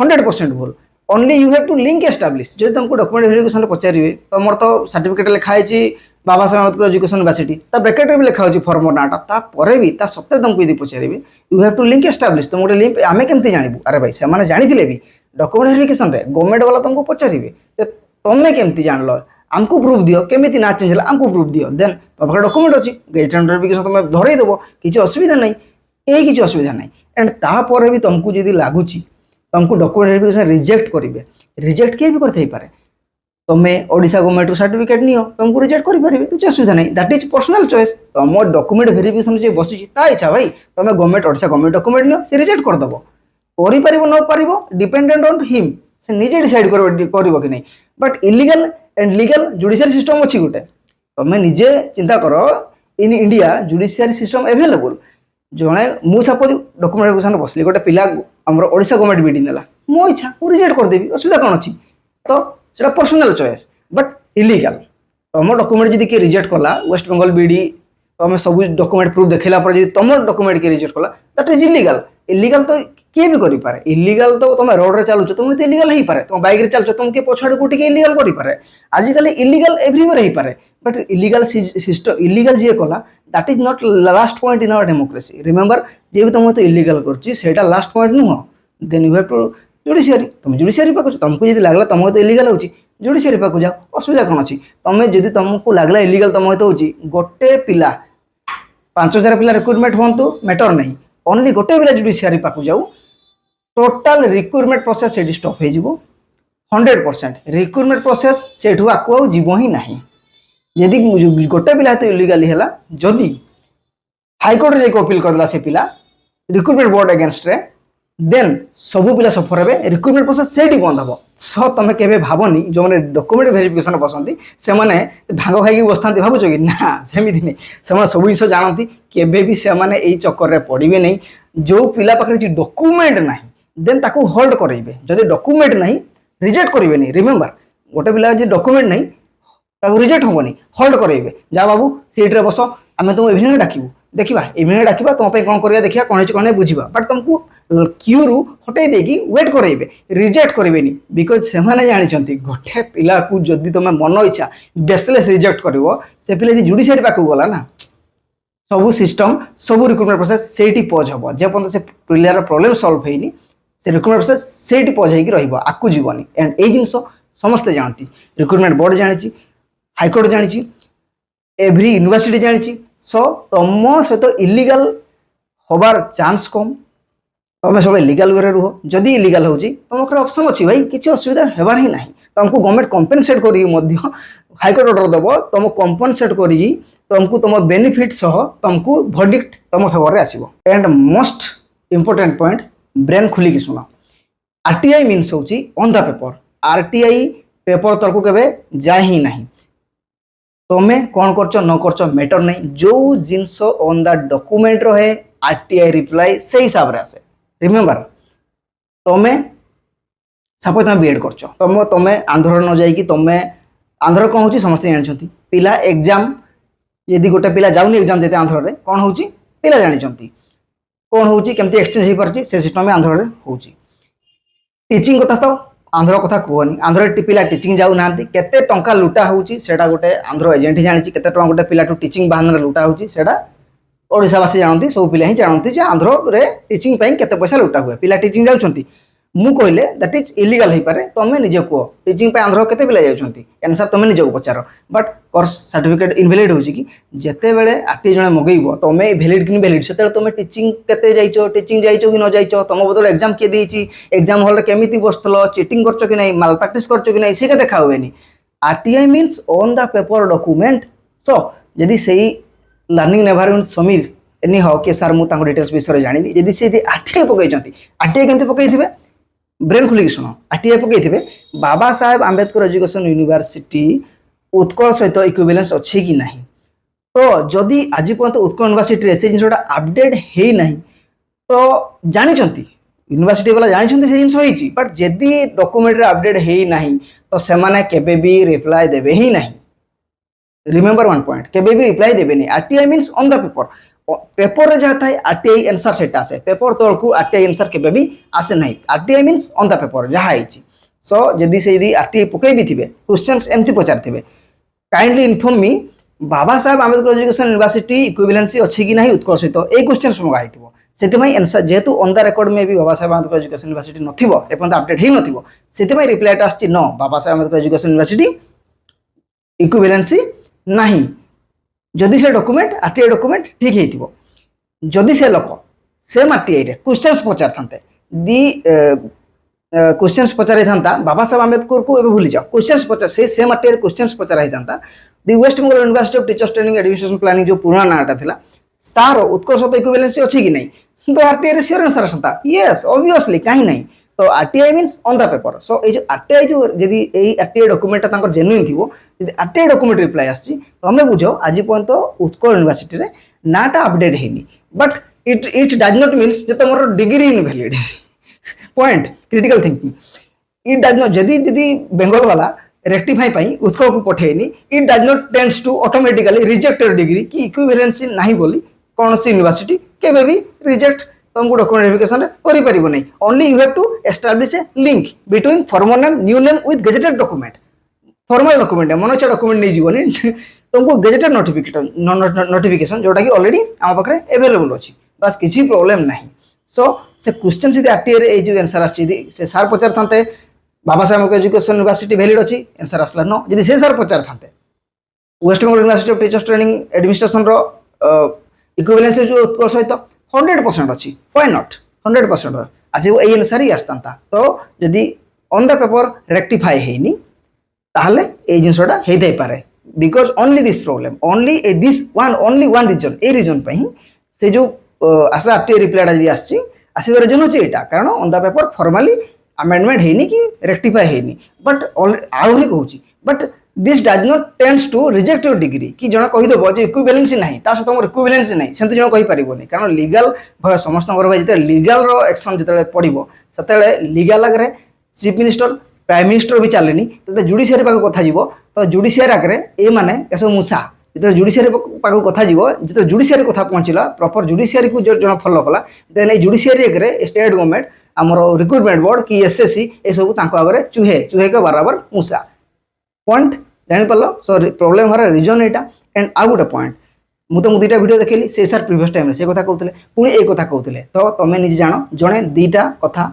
A: 100% भूल only you have to link establish जो तुमको डॉक्यूमेंट वेरिफिकेशन पचारे तुम तो सर्टिफिकेट लिखाई Baba Saheb Ambedkar education university bracket भी लिखा हो फॉर्मर नाटा भी सत्य तुमको यदि पचारे you have to link establish तुम गोटे लिंक आम केमती जानू अरे भाई से जानी भी डॉक्यूमेंट वेरिफिकेशन गवर्नमेंट वाला तुमको पचारे तुम्हें केमती जान आमको प्रूफ दियो केमी ना चेंज है आमको प्रूफ दियो देन तुम पाखे डॉक्यूमेंट अच्छी गेजेटेड वेरिफिकेशन तुम धरईदेव किसी असुविधा नहीं यही किसी असुविधा नहीं एंड तापर भी तुमको जब लगुच तुमको डॉक्यूमेंट वेरिफिकेशन रिजेक्ट करेंगे रिजेक्ट किए भी करते पारे तुम्हें ओडिशा गवर्नमेंट सर्टिफिकेट नियो तुमको रिजेक्ट करेंगे किसी असुविधा नहीं दैट इज पर्सनल चॉइस तुम डॉक्यूमेंट वेरिफिकेशन जो बसी इच्छा भाई तुम government Odisha government document neo से रिजेक्ट करदेव कर डिपेंडेंट ऑन हिम से निजे डिसाइड कर कि नहीं but illegal and legal judicial system अच्छी गोटे तुम्हें निजे चिंता कर in India judicial system available जड़े मु सपोज डॉक्यूमेंट वेरिफिकेशन बसली गोटे पिला आम ओडिशा गवर्नमेंट बीडी नेला मो इच्छा मु रिजेक्ट करदेवी असुविधा कौन अच्छी तो सेटा पर्सनल चॉइस बट इलीगल तुम डॉक्यूमेंट जब किए रिजेक्ट कला वेस्ट बेंगल बीडी तुम सब डॉक्यूमेंट प्रूफ देखला तुम डॉक्यूमेंट किए रिजेक्ट कला दैट इज इलीगल इलीगल तो किए भी करें इलीगल तो तुम रोड रे चलुच तुम तो इलीगल हो पारे तुम बाइक रे चलुच तुम किए पछाड़ को इलीगल करें आजिकल इलीगल एवरीवेयर हो पारे बट इलीगल सिस्टम इलीगल जी कला that is not last point in our democracy remember जे भी तुम तो इलीगल कर लास्ट पॉइंट नुह then you have to judiciary तुम जुडिशियरी पाक तुमको जब लगला तुम तो इलीगल हो जुडिशियरी पाक जाओ असुविधा कौन अच्छी तुम्हें जब तुमको लगला इलीगल तुम तो गोटे पिला 5000 पिला रिक्रुटमेंट हूँ मैटर नहीं ओनली गोटे पिला जुडिशियरी पाक जाऊ टोटाल रिक्रुटमेंट प्रोसेस से स्टॉप हो 100% रिक्रुटमेंट प्रोसेस से आगे जीव ही ना यदि गोटे पिला तो इलीगली है जदि हाईकोर्ट रे अपील करदेला से पिला रिक्रुटमेंट बोर्ड अगेंस्ट रे देन सबू पिला सफर हे रिक्रुटमेंट प्रोसेस सेठी बंद हम सो तुम केबे भावनी जो मैंने डॉक्यूमेंट वेरिफिकेशन बसंती से माने भांग खाई बसता भावुच कि ना सेमती नहीं से सब जिन जानती केबे भी से माने एई चक्कर रे पड़िबे नहीं जो पिला पाखे डॉक्यूमेंट ना देन ताकू होल्ड करेबे जदि डॉक्यूमेंट नहीं रिजेक्ट करेंगे नहीं रिमेंबर गोटे पिला जो डॉक्यूमेंट नहीं ताकू रिजेक्ट होबनी होल्ड करेबे जा बाबू सीट रे बस आम तुम इवनिंग डाकबू देखा इवनिंग डाकवा तुम कौन करवा देखा कौन कौन बुझा बट तुमको क्यू रु हटे देकी वेट करेबे रिजेक्ट करेंगे बिकज से जानते गोटे पिला को जदि तुम मन इच्छा बेसलेस रिजेक्ट कर से पिला यदि जुडिशियरी पाक गला ना सब सिस्टम सब रिक्रुटमेंट प्रोसेस से पज हम जेपर्यंत से पिलार प्रोब्लेम सल्व होनी से रिक्रुटमेंट प्रोसेस से पज हो आकू जीवनी एंड ये जिन समस्ते जानती रिक्रुटमेंट बोर्ड जानी हाईकोर्ट जानी एवरी यूनिवर्सिटी जानी सो तुम सहित इलीगल हबार चांस कम तुम सब लीगल वे रुह जदि इलीगल हो तुम ऑप्शन अच्छी भाई किसी असुविधा होबार ही ना तुमको गवर्नमेंट कंपेनसेट कर हाईकोर्ट ऑर्डर दब तुम कंपेनसेट कर तुमको तुम बेनिफिट सह तुमको वर्डिक्ट तुम फेवर में आसो and most important point brain खुलिकी शुण आरटीआई मीन्स हूँ on the paper RTI paper तक के जाए ही ना तुम्हें कौन करच न करच मैटर नहीं जो जिनस ऑन द डॉक्यूमेंट रहे आरटीआई रिप्लाई से हिसाब से आसे रिमेंबर तुम्हें सपोज तुम बीएड करच तुम्हें आंध्र न जाइए तुम्हें आंध्र कौन हो समस्ते जानते पिला एग्जाम यदि गोटे पिला जाऊनी एग्जाम देते आंध्र में कौन हो पिला जानते कौन हो केमती एक्सचेंज हो पार्टी से सिस्टम आंध्र में हो टीचिंग कथा तो आंध्र कथा कहनी आंध्र पिला टीचिंग जाऊ ना केते टंका लुटा होची सेटा गोटे आंध्र एजेंट ही जानी केते टंका गोटे पिला टीचिंग बहाना लुटा होची सेटा ओडिशावासी जानती सब पिला ही जानती जे आंध्र रे टीचिंग पाई केते पैसा लुटा हुए पिला टीचिंग जाउछंती मु कहले दैट इज इलीगल हो पारे तुम निजे कह टीचिंग पे आंध्र केते पिला जाउछंती आंसर तुम निजे पचार बट कोर्स सर्टिफिकेट इनवैलिड होची कि जेते बेले आरटी जणे मगैबो तुम वैलिड कि वैलिड सेते तुम टीचिंग केते जाइछो टीचिंग जाइछो कि न जाइछो तुम बदल एग्जाम के देइछि एग्जाम हॉल रे केमिति बसतलो चीटिंग करछो कि नै माल प्रैक्टिस करछो कि नै से के देखा हुएनी RTI means on the paper document so यदि सेही learning environment Sameer anyhow के सर मु ताको डिटेल्स विषय जानि यदि से आरटीआई पकैछंती आरटीआई केमति पकैथिबे ब्रेन खुलिक शुण आरटीआई पकईथे बाबा साहेब आंबेडकर एजुकेशन यूनिवर्सिटी उत्कल सहित इक्विवेलेंस अच्छी कि नहीं तो जदि आज पर्यंत उत्कल यूनिवर्सिटी से जिनटा अपडेट है ना तो जानते यूनिवर्सिटी वाला जानते से जिन बट जदि डॉक्यूमेंट अपडेट है ना तो से केबे भी रिप्लाई देवे ही नहीं रिमेंबर वन पॉइंट केबे भी रिप्लाई देवे नहीं RTI means on the paper paper रे जहाँ थाए आरटीआई आंसर सेटा आसे पेपर तौर को आरटीआई आंसर केबे भी आसे नहीं RTI means on the paper जहाँ आईची सो जदि से यदि आरटीआई पकई भी थिबे क्वेश्चंस एमती पचार थिबे kindly inform me Baba Saheb Ambedkar education university equivalency अच्छी कि नहीं उत्कर्ष सहित ए क्वेश्चंस मंगाई थिबो सेतिमाई आंसर जेहेतु ऑन द रिकॉर्ड में भी बाबा साहेब आंबेडकर एजुकेशन यूनिवर्सिटी नथिबो एपन अपडेट ही नथिबो सेतिमाई रिप्लाई आछि no Baba Saheb Ambedkar education university equivalency नहीं जदि से डॉक्यूमेंट आरटीआई डॉक्यूमेंट ठीक हेतिबो जदि से लोक सेम आरटीआई रे क्वेश्चंस पचार थांते दी क्वेश्चंस पचार था बाबा साहेब आंबेडकर को एबे भूली जाओ क्वेश्चंस पचार से सेम आरटीआई रे क्वेश्चंस पचार था the West Bengal university of teachers training administration planning जो पुराना नाटा थिला तार उत्कर्ष सहित इक्विवेलेंसी अछि कि नहीं तो आरटीआई रे श्योर आंसर आसता यस ऑब्वियसली कहीं नहीं तो RTI means on the paper so ये जो आरटीआई जो यदि एई आरटीआई डॉक्यूमेंट तांकर जेन्युइन थिबो यदि आरटीआई डॉक्यूमेंट रिप्लाई आछि तो हमें बुझो आज पर्यंत उत्कल यूनिवर्सिटी रे नाटा अपडेट हेनी but it does not means जे तुमर degree invalid point critical thinking it does not यदि बेंगल वाला रेक्टिफाई पाई उत्कल को पठेनी it does not tends to automatically reject your degree कि इक्विवेलेंसी नहीं बोली कौन सी यूनिवर्सिटी केबे भी रिजेक्ट तुमको डॉक्यूमेंट वेरिफिकेशन करि परिबो नहीं only you have to establish a link between formal name new name with gazetted document formal document मनोचा डॉक्यूमेंट नहीं जीवनी तुमको गेजेटेड नोटिफिकेशन जोटा कि ऑलरेडी आम पाखे अवेलेबल अच्छी बस किसी प्रॉब्लम नहीं सो से क्वेश्चन से आरटीआई रे जो आंसर आछी से सार पचार थांते Baba Saheb education university valid अच्छी आंसर आसला नो जदि से सार पचार थांते West Bengal university of teachers training administration रो इक्विवेलेंसी जो उत्कल सहित 100% अच्छी व्हाई नॉट 100% आज ये आंसर ही आसता तो जदि ऑन द पेपर रेक्टिफाई हेनी ताहले ए जिनसटा हेदे पारे because only this problem only this one only one reason ए रीजन पे से जो आसला आरटीए रिप्लाईटा जी आसवर रिजन होची एटा कारण on the paper formally amendment हेनी कि रेक्टिफाई हेनी बट आउरी कहूची but this does not tends to reject your degree कि जन कहीदेव जो इक्विवेलेंसी नहीं ता सहित मोर इक्विवेलेंसी नहीं सेमती जन कही पारिबोनी कारण लीगल भय समस्त भाई जिते लीगल रो एक्शन जिते पड़ो से लीगल आगे चीफ मिनिस्टर प्राइम मिनिस्टर भी चलेनी तो जुडिशियरी पाक कथा जीव तो जुडिशियरी आगे ये माने एसब मूसा जो जुडिशियरी पाक कथा जीव जो जुडिशियरी कथा पहुँचला प्रॉपर जुडिशियरी को जन फॉलो कला देन ये जुडिशियरी आगे स्टेट गवर्नमेंट आमर रिक्रुटमेंट बोर्ड कि एसएससी ये सब आगे चूहे चूहे के बराबर मूसा पॉइंट जापर सो प्रोब्लेम हर रिजन यहाँ एंड आउ गोटे पॉइंट मुझे दुईटा वीडियो देखली से सार प्रिवियस टाइम से कथा कहते पुणी एक कथा कहते तो तुम्हें निजे जान जड़े दुईटा कथा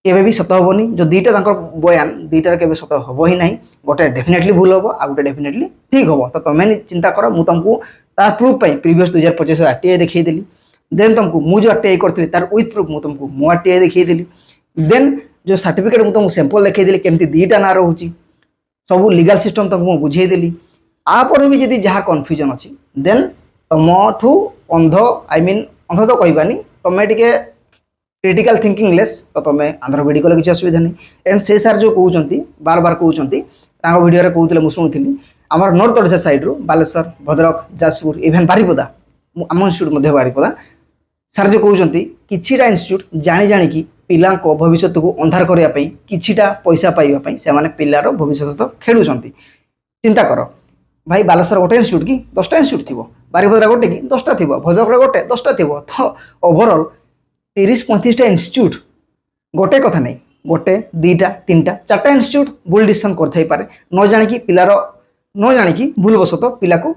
A: केवे भी सत हेनी जो दुईटा बयान दुईटार के सत हम ही ना गोटे डेफिनेटली भूल हम आ गए डेफिनेटली ठीक हम तो तुम्हें चिंता कर मुझे तुमको तार प्रूफ प्रिवियस 2025 आरटीआई देखी देन तुमको मुझे जो आरटीआई करी तार विथ प्रूफ मुझे तुमको मो आरटीआई देखी देन जो सर्टिफिकेट मुझे तुमको सैंपल देखी केमती दुईटा ना रोचे सब लीगल सिस्टम तुमको बुझेदेली आपर भी जब जहाँ कन्फ्यूजन अच्छी देन तुमठू अंध आई मीन अंध तो कहबानी तुम्हें टे क्रिटिकल थिंकिंग लेस तो तुम्हें आंध्र बीडी कले किसी असुविधा नहीं एंड से सार जो कहते बार बार कहते वीडियो कहते मुझे शुणी आमर नॉर्थ ओडिशा साइड रू बालेश्वर भद्रक जाजपुर इभेन बारिपदा आम इन्स्टिट्यूट बारिपदा सार जो कहते किछिटा इन्स्टिट्यूट जाणी जाणी पिला भविष्य को अंधार करने किछिटा पैसा पाइबापी से पिलार भविष्य तो खेलुं चिंता कर भाई बालेश्वर गोटे इन्स्टिट्यूट कि 10टा इन्स्टिट्यूट थी बारिपदा गोटे कि 10टा थी भद्रक गोटे 10टा थी तो ओभरऑल 30-35टा इन्स्टिट्यूट गोटे कथा नहीं गोटे 2टा 3टा 4टा इन्स्टिट्यूट भूल डिसीजन कर न जाणी पिलार न जाणी भूलवशत पिला को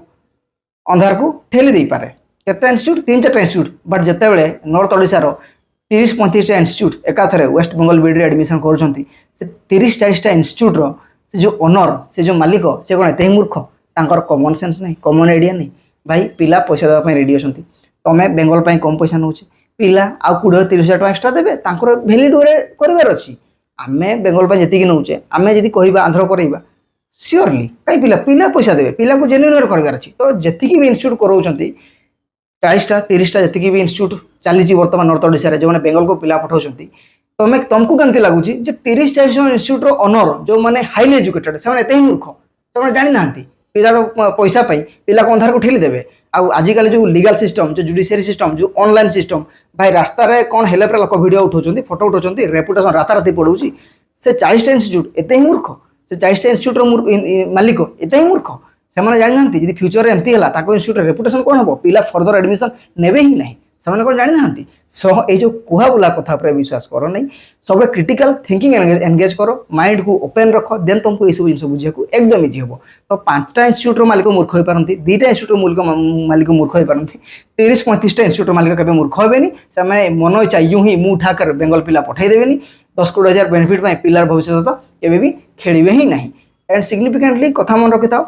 A: अंधार को ठेली दे पारे केतटा इन्स्टिट्यूट 3-4टा इन्स्टिट्यूट बट जितेबाला नॉर्थ ओडिशार 30-35टा इन्स्टिट्यूट एकाथरे वेस्ट बेंगल बीडी एडमिशन कर 30-40टा इन्स्टिट्यूट से जो ओनर से जो मालिक से कौन एत मूर्ख तांकर कॉमन सेंस नहीं कॉमन आइडिया नहीं भाई पिला पैसा देवाई रेडी अच्छा तुम्हें बेंगल कम पैसा नौ पिला आउ 20-30,000 टका एक्सट्रा देवे तांकर भैलिड वे करार अच्छी आम बेंगल जी नौचे आम जी कह आंध्र करवा सियोरली कहीं पिला पिला पैसा देवे पिला को जेन्युइन करार अच्छी तो जी भी इन्स्टिट्यूट कराऊँ 40टा 30टा जी भी इन्स्टिट्यूट चली बर्तमान नॉर्थ ओडिशा जो मैंने बेंगल को पिला पठाऊँ तुम्हें तुमको केमती लगुच 30-40 जन इन्स्टिट्यूट ओनर जो मैंने हाईली एजुकेटेड से एत ही मूर्ख से जानी ना पिलार पैसा पिला को अंधार को ठेली देवे आजिकल जो लीगल सिस्टम जो जुडिशियरी सिस्टम जो ऑनलाइन सिस्टम भाई रास्तार कौन हेल्प लोक वीडियो उठाऊँ फोटो उठाऊँ रेपुटेशन राताराति पड़ोसी से 40टा इन्स्टिट्यूट एत ही मूर्ख से 40टा इन्स्टिट्यूट मालिक एत ही मूर्ख से जानी ना जी फ्यूचर एमती है इन्स्टिट्यूट रेपुटेशन कौन हम पिला फर्दर एडमिशन नेबे ही ना से कौन जानी ना सो ये जो कुहाबुला कथा पर विश्वास कर नहीं सब क्रिटिकल थिंकिंग एंगेज कर माइंड को ओपन रख देन तुमको ये सब जिन बुझे एकदम इजी हम तो 5टा इन्स्टिट्यूट मालिक मूर्ख हो पारती 2टा इन्स्टिट्यूट मालिक मूर्ख हो पारती 30-35टा इन्स्टिट्यूट मालिक केवल मूर्ख हेनी से मन इच्छा यूँ ही मुँह उठाकर बेंगल पिला पठेदेवेनि 10-20,000 बेनिफिट पिलार भविष्य तो केवे भी खेलिए ही ना एंड सिग्निफिकेंटली कथा मन रखि था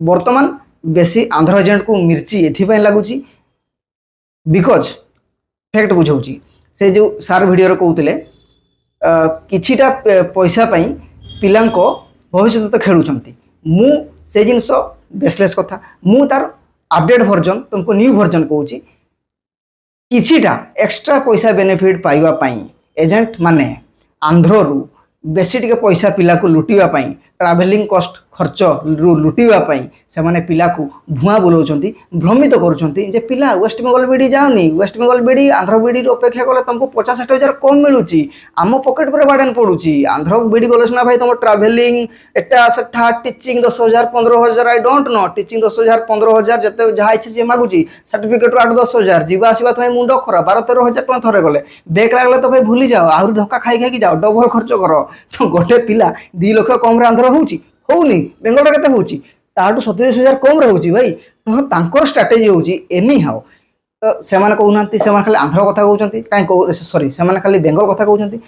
A: बर्तमान बेसी आंध्र एजेंट को मिर्ची एथि लगुच बिकज फैक्ट बुझाऊँ से जो सार वीडियो कहते किछिटा पैसा पिला भविष्य तो खेलुं मु से जिनस बेसलेस कथा मु तार अपडेट वर्जन तुमको न्यू वर्जन कहूँ किछिटा एक्स्ट्रा पैसा बेनिफिट पाइबापी एजेंट माने आंध्र रु बेसी टिके पैसा पिला को लुटिवाई ट्रावेलिंग कॉस्ट खर्च लुटिवाई से माने पिला को भुआ बुलाऊँ भ्रमित करुँचे पिला वेस्ट बेंगल बीडी जाओनी वेस्ट बेंगल बीडी आंध्र बीडी अपेक्षा कले तुमको 50-60,000 कम मिलूँ आम पकेट पर बार्डन पड़ुची आंध्र बीडी गले ना भाई तुम ट्रावेलिंग एटा सेठा teaching 10,000-15,000 I don't know teaching 10,000-15,000 जिते जहाँ इच्छा जी मागुची सर्टिफिकेट 8-10,000 जीवा आसवा तुम्हें मुंड खरा 12-13,000 टका थरे गले बेक लागले तो भाई भूली जाओ आहरी धक्का खाई जाओ डबल खर्च कर तो गोटे पिला 2 लाख कम आंध्र होनी बेंगल के 70,000 कम रोचे भाई तो स्ट्राटेजी हूँ एनी हाउ तो से कहना से खाली आंध्र कथा कहते कहीं सॉरी से खाली बेंगल कथा कहते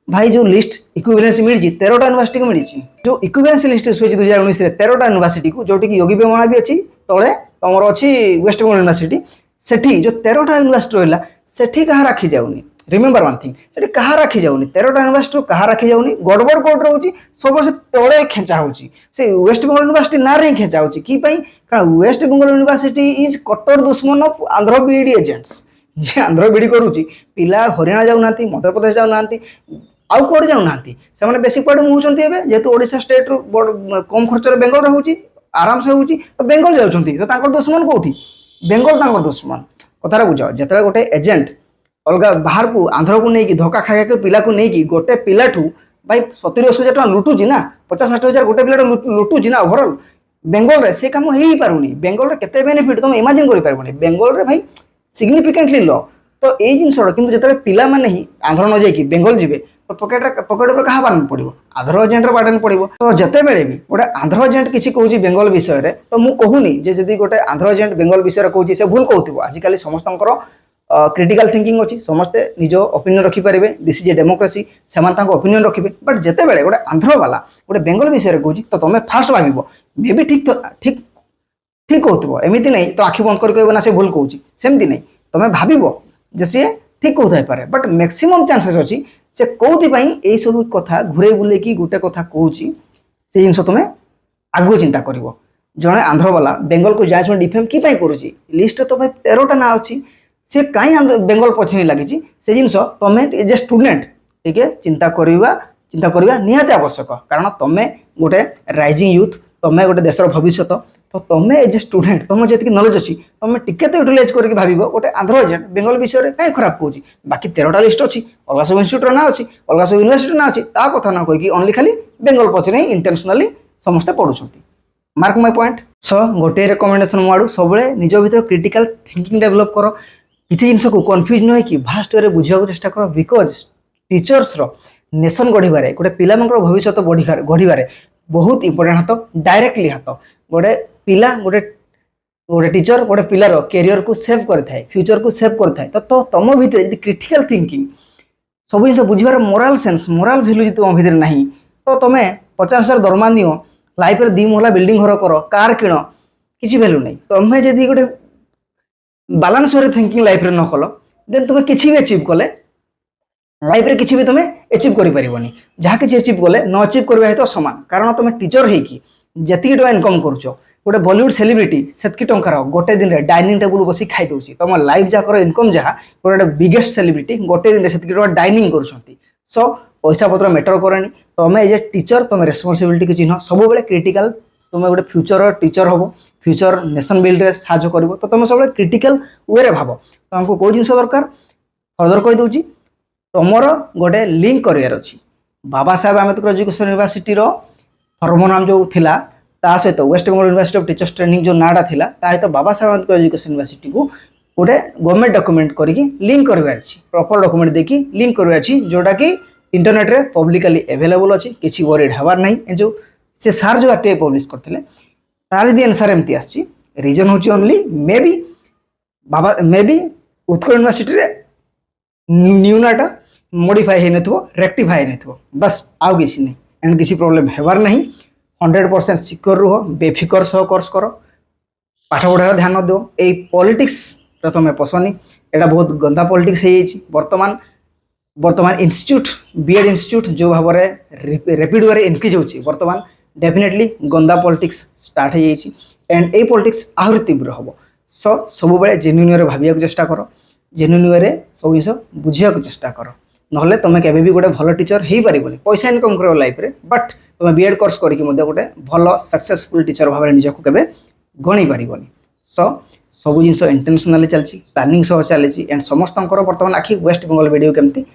A: भाई जो लिस्ट इक्विवेलेंसी मिली 13टा यूनिवर्सिटी को मिली जो इक्विवेलेंसी लिस्ट हुई 2019 13टा यूनिवर्सिटी को जोटि योगी बेमणा भी अच्छी तले तुम अच्छी वेस्ट बेंगल यूनिवर्सिटी सेठी जो 13टा यूनिवर्सिटी रहा सेठी कहाँ राखी जाऊनी रिमेम्बर वन थिंग से कहा राखी जाऊनी 13टा यूनिवर्सिटी कहा राखी जाऊनी गड़बड़ कोड रोचे सब से तले खेचा होची से वेस्ट बेंगल यूनिवर्सिटी ना रे खेचा होची कि कारण वेस्ट बेंगल यूनिवर्सिटी इज कट्टर दुश्मन ऑफ आंध्र बीडी एजेंट्स जे आंध्र बीडी करूची पिला हरियाणा जाऊनांती मध्य प्रदेश जाऊनांती आउ कोड़े जाऊनांती से बेसी कुआडे मुहुंचंती एबे जेहेतु ओडिशा स्टेट रु कम खर्च बेंगल रे होउची आराम से होउची तो बेंगल जाउछंती तो तांकर दुश्मन कोठी बेंगल तांकर दुश्मन कथारा बुझ जेतले गोटे एजेंट अलग बाहर को आंध्र को नहीं धोखा खाया के पिला को नहीं गोटे पिलाठू भाई 70-80 हजार टका लुटुची ना 50-60 हजार गोटे पिला लुटुची ना ओवरऑल बेंगल रे से काम हो ही पारुनी बेंगल रे केते बेनिफिट तुम इमेजिन करि पारबोनी बेंगल रे भाई सिग्निफिकेंटली लो तो ए जिनसड़ किंतु जेतले पिला माने ही आंध्र न जाई कि बेंगल जिवे तो पॉकेट पर कहा बान पड़ो आंध्र एजेंट बार्डन पड़ो तो जिते बेले भी गोटे आंध्र एजेंट किसी कहूँ बेंगल विषय में तो मुझे कहूनी जदि गोटे आंध्र एजेंट बेंगल विषय कहूँ से भूल कहूँ आजिकल समस्त क्रिटिकल थिंकिंग अच्छी समस्ते निज ओपिनियन रखिपारे दिस इज ए डेमोक्रेसी से ओपिनियन रखिए बट जिते बेले गोटे आंध्र वाला गोटे बेंगल विषय कहूँ तो तुम फास्ट भाव मे भी ठीक ठीक ठीक कहूँ एमती नहीं तो आखि बंद कर ना से भूल कहूँ सेमती नहीं तुम भाव जे सी ठीक कहूँ पारे बट मैक्सिमम चांसेस अच्छी से कौथि यही सब कथा घूरे बुले कि गोटे कथा कहूँ से जिन तुम आगु चिंता कर जड़े आंध्र वाला बेंगल को जाए डिफेम कि करुच्ची लिस्ट तो भाई 13टा ना अच्छी से कहीं बेंगल पछे लगी से जिन तुम एज ए स्टूडेंट ठीक है चिंता करवा निहाती आवश्यक कारण तुम गोटे राइजिंग यूथ तुम गोटे देशर भविष्य तो तुम एज ए स्टूडेंट तुम जी नॉलेज अच्छी तुम टिके तो यूटिलाइज करके भाव गोटे आंध्र एजेंट बेंगल विषय में कहीं खराब कहूँ बाकी 13टा लिस्ट अच्छी अलग सब इन्स्टिट्यूट ना अच्छी अलग सब यूनिवर्सिटी ना अच्छी ता कथा ना कहीकि ओनली खाली बेंगल पछे इंटेंशनली समस्ते पढ़ुं मार्क माय पॉइंट सो गोटे रिकमेंडेशन मुआड़ू सब निज भर क्रिटिकल थिंकिंग डेभलप कर किसी जिनस को कन्फ्यूज न हो भास्ट वे बुझा चेष्टा कर बिकज टीचर्स नेशन गढ़वे गोटे पिला भविष्य गढ़वे बहुत इंपोर्टेंट हाथ डायरेक्टली हाथ गोटे पिला गोटे गोटे टीचर गोटे पिलार कैरियर को सेव करए फ्यूचर को सेव करए तो तुम भितर यदि क्रिटिकल थिंकिंग सब जिन बुझार मोराल सेंस मोराल भैल्यू जी तुम भितर ना तो तुम 50,000 दरमा नियो लाइफ रे 2 महला बिल्डिंग घर कर कार किण किसी भैल्यू नहीं तुम्हें जदि गोटे बालांस वे थिंकिंग लाइफ रे न कल देन तुम किसी भी अचीव कले लाइफ रे किसी भी तुम अचीव करें जहाँ किसी अचीव कले न अचीव करवा तो सामान कारण तुम टीचर होगी जी टाइम इनकम करुच गोटे बॉलीवुड सेलिब्रिटी सेतकी टंकार गोटे दिन में डाइनिंग टेबुल बस खाई दूसरी तुम लाइफ जाकर इनकम जहाँ गोटे बिगेस्ट सेलिब्रिटी गोटे दिन में से डाइनिंग कर सो पैसा पत्र मैटर करेनि तुम एज ए टीचर तुम रेस्पॉन्सिबिलिटी की चिन्ह सब क्रिटिकल तुम गोटे फ्यूचर टीचर हम फ्यूचर नेशन बिल्ड रे साहाय्य कर तो तुम सब क्रिटिकल वे भाव तुमको कौ जिन दरकार फर्दर कहीदे तुमर गोटे लिंक करार अच्छी बाबा साहेब आम्बेडकर एजुकेशन यूनिवर्सिटी फर्मनाम जो थिला ता सहित West Bengal university of teachers training जो नाटा थिला ता सहित बाबा साहेब आम्बेडकर एजुकेशन यूनिवर्सिटी को गोटे गवर्नमेंट डॉक्यूमेंट करके लिंक करवार प्रॉपर डॉक्यूमेंट देखी लिंक करवार जोटा कि इंटरनेट रे पब्लिकली अवेलेबल अच्छी किसी वरीड हबार नहीं जो से सार जो आरटीआई पब्लिश करते तार यदि आंसर एमती आसी रीजन हूँ only may be Baba may be Utkal university रे न्यू नाटा मॉडिफाई हो रेक्टिफाई हो बस आउ किसी नहीं एंड किसी प्रॉब्लम हेबार नहीं 100% सिक्योर रुह बेफिकर सह कोर्स कर पाठ पढ़ार ध्यान दो ये पॉलिटिक्स तुम पसंद यहाँ बहुत गंदा पॉलिटिक्स बर्तमान बर्तमान इंस्टीट्यूट बीएड इंस्टीट्यूट जो भाव में रेपिड वे इनक्रीज होची बर्तमान डेफिनेटली गंदा पॉलिटिक्स स्टार्ट हो जाइए एंड ए पॉलिटिक्स आहरी तीव्र हम सो सब बेले जेन्युइन वे भाविया चेष्टा कर जेन्युइन वे सब जिन बुझा चेष्टा कर ना तुम केवे भी गोटे भल टीचर हो पारबनी पैसा इनकम कर लाइफ रे बट तुम बीएड कोर्स करके गोटे भल सक्सेसफुल टीचर भाव में निजक केवे गणी पारबनी सो सब जिन इंटेंशनली चलती प्लानिंग सह चली एंड समस्त बर्तमान आखि वेस्ट बेंगल वीडियो केमती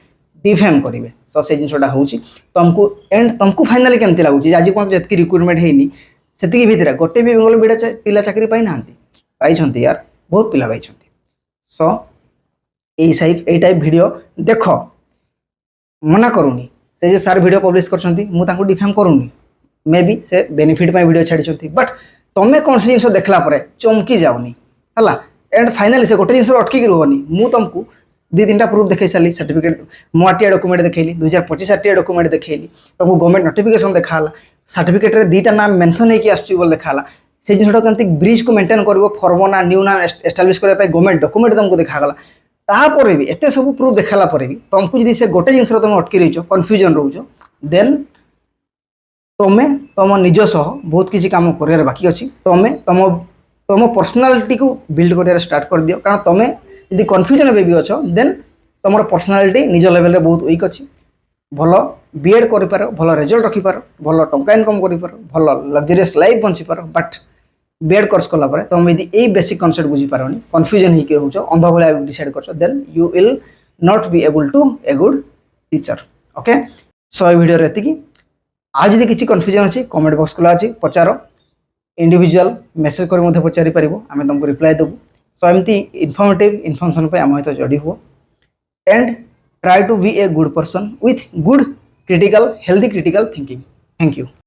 A: डिफेम करेंगे सो से जिनटा हूँ तुमको एंड तुमको फाइनाली केमती लगुच आज कौन जी रिक्रुटमेंट होनी से भितर गोटे भी बेंगल वीडियो पिला चाकरी पाई यार बहुत पिला पाई सो यही टाइप वीडियो देख मना करूनी से जो सार वीडियो पब्लिश कर डिफेम करूनी मे बी से बेनिफिट वीडियो छाड़ी बट तुम्हें कौन सी जिन देखला चमकी जाऊनी है एंड फाइनाली से गोटे जिन अटकी रुहनी मु तुमको 2-3टा प्रूफ देखई सारी सर्टिफिकेट मो आरटीआई डॉक्यूमेंट देखली 2025 आरटीआई डॉक्यूमेंट देखली तुमको गवर्नमेंट नोटिफिकेशन देखाला सर्टिफिकेट रे 2टा नाम मेंशन होगी आसुल देखाला से जिनटा केमती ब्रिज को मेंटेन कर फॉर्म ना न्यू नाम एस्टाब्लिश करने गवर्नमेंट डॉक्यूमेंट तुमको देखागला तापर भी एत सब प्रूफ देखाला भी तुमको जब से गोटे जिन तुम अटकी रही कन्फ्यूजन रोच देन तुम्हें तुम निज सह बहुत किसी काम कर बाकी अच्छी तुम्हें तुम तुम पर्सनालिटी को बिल्ड कर स्टार्ट कर दियो कारण तुम्हें यदि कन्फ्यूजन एबे भी अच्छो देन तुम पर्सनालीटी निज लेवल रे बहुत वीक अच्छी भल बीएड कर पार भल रिजल्ट रखिपार भल टंका इनकम कर भल लग्जरियस लाइफ बंची पार बट बीएड कोर्स कला परे तुम यदि ए बेसिक कॉन्सेप्ट बुझी पारनी कन्फ्यूजन होकर रोच अंध भाया डिसाइड कर then you will not be able to a good teacher okay so ये वीडियो एति आज यदि किसी कन्फ्यूजन अच्छी कमेंट बॉक्स खुला अच्छी पचार इंडिविजुअल मेसेज कर पचारि पारिबो आमे तुमको रिप्लाई देबू सो एमती इनफॉर्मेटिव इनफॉर्मेशन पे आम सहित जोड़ी हुआ and try to be a good person with good critical healthy critical thinking. Thank you.